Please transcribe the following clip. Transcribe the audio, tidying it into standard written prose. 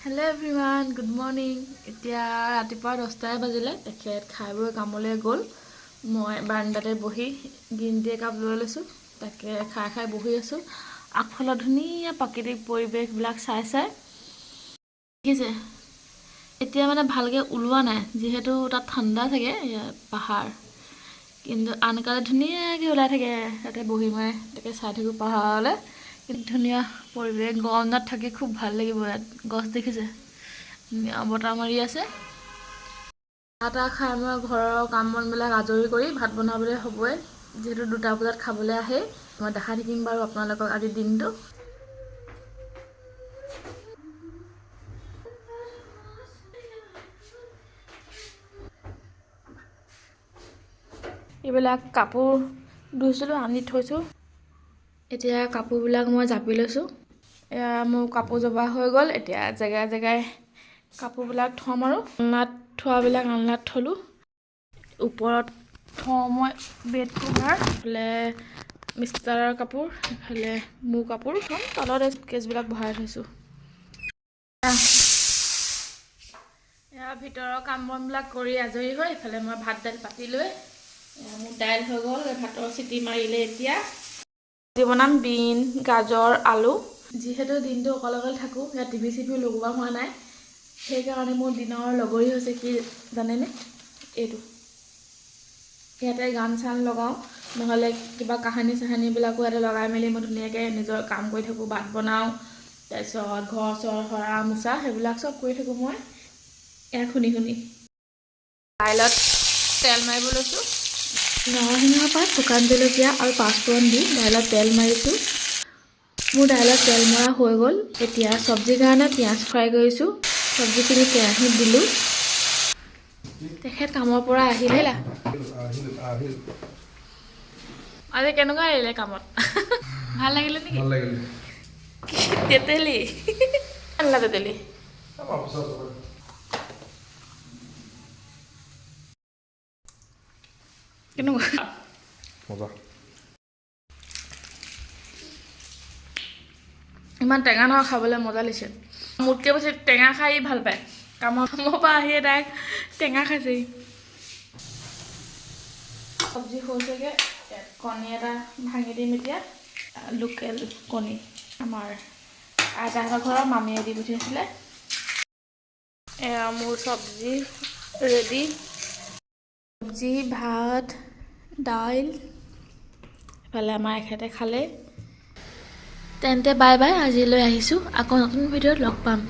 Hello' everyone, good morning. এতিয়া ৰাতিপুৱা 10টাই বাজিলে। তেখেত খাই বৈ কামলৈ গ'ল। মই বাৰাণ্ডাতে বহি গ্ৰীণ টি একাপ লৈ লৈছোঁ। তাকে খাই বহি আছোঁ। আগফালৰ ধুনীয়া প্ৰাকৃতিক পৰিৱেশবিলাক চাই দেখিছে। এতিয়া মানে ভালকৈ ওলোৱা নাই, যিহেতু তাত ঠাণ্ডা থাকে, পাহাৰ। কিন্তু আনকালে ধুনীয়াকৈ ওলাই থাকে। তাতে বহি মই তাকে চাই থাকোঁ পাহাৰলৈ। ধুনীয়া পৰিৱেশ, গৰম দিনত থাকি খুব ভাল লাগিব। ইয়াত গছ দেখিছে, বতাহ মাৰি আছে। চাহ খাই মই ঘৰৰ কাম বনবিলাক আজৰি কৰি ভাত বনাবলৈ হ'বই, যিহেতু 2টা বজাত খাবলৈ আহে। মই দেখাই থাকিম বাৰু আপোনালোকক আজিৰ দিনটো। এইবিলাক কাপোৰ ধুইছিলোঁ, আনি থৈছোঁ। এতিয়া কাপোৰবিলাক মই জাপি লৈছোঁ। এয়া মোৰ কাপোৰ জপা হৈ গ'ল। এতিয়া জেগাই জেগাই কাপোৰবিলাক থ'ম আৰু আলনাত থোৱাবিলাক আলনাত থ'লোঁ। ওপৰত থওঁ মই বেড কভাৰ, এইফালে মিষ্টাৰৰ কাপোৰ, এইফালে মোৰ কাপোৰ থ'ম। তলত কেছবিলাক ভৰাই থৈছোঁ। এয়া ভিতৰৰ কাম বনবিলাক কৰি আজৰি হৈ এইফালে মই ভাত দাইল পাতি লৈ, মোৰ দাইল হৈ গ'ল। ভাতৰ চিটি মাৰিলে। এতিয়া আজি বনাম বিন, গাজৰ, আলু। যিহেতু দিনটো অকলে থাকোঁ, ইয়াত টিভি লগোৱা হোৱা নাই। সেইকাৰণে মোৰ দিনৰ লগৰী হৈছে কি জানেনে? এইটো ইয়াতে গান চান লগাওঁ, নহ'লে কিবা কাহানী চাহানীবিলাকো ইয়াতে লগাই মেলি মই ধুনীয়াকৈ নিজৰ কাম কৰি থাকোঁ। ভাত বনাওঁ, তাৰপিছত ঘৰ চৰ সৰা মোচা সেইবিলাক চব কৰি থাকোঁ মই ইয়াত শুনি। দাইলত তেল মাৰিব লৈছোঁ। নৰসিংহ পাত, শুকান জলকীয়া আৰু পাঁচফোৰণ দি দাইলত তেল মাৰিছোঁ। মোৰ দাইলত তেল মৰা হৈ গ'ল। এতিয়া চব্জিৰ কাৰণে পিঁয়াজ ফ্ৰাই কৰিছোঁ। চব্জিখিনি কেৰাহীত দিলোঁ। তেখেত কামৰ পৰা আহিলে। আজি কেনেকুৱা আহিলে কামত? ভাল লাগিলে নেকি? তেতেলী আনলা তেতেলী কেনেকুৱা? ইমান টেঙা নহয়, খাবলৈ মজা লাগিছে। মোতকৈ বেছি টেঙা খাই ভাল পায়। কামৰ পৰা আহিয়ে তাইক টেঙা খাইছে। চব্জি হৈছেগৈ। কণী এটা ভাঙি দিম এতিয়া। লোকেল কণী, আমাৰ আইতাহঁতৰ ঘৰৰ মামীয়ে দি পঠিয়াইছিলে। এয়া মোৰ চব্জি ৰেডি। চব্জি, ভাত, দাইল, এইফালে আমাৰ এখেতে খালে। তেন্তে বাই বাই, আজিলৈ আহিছোঁ। আকৌ নতুন ভিডিঅ'ত লগ পাম।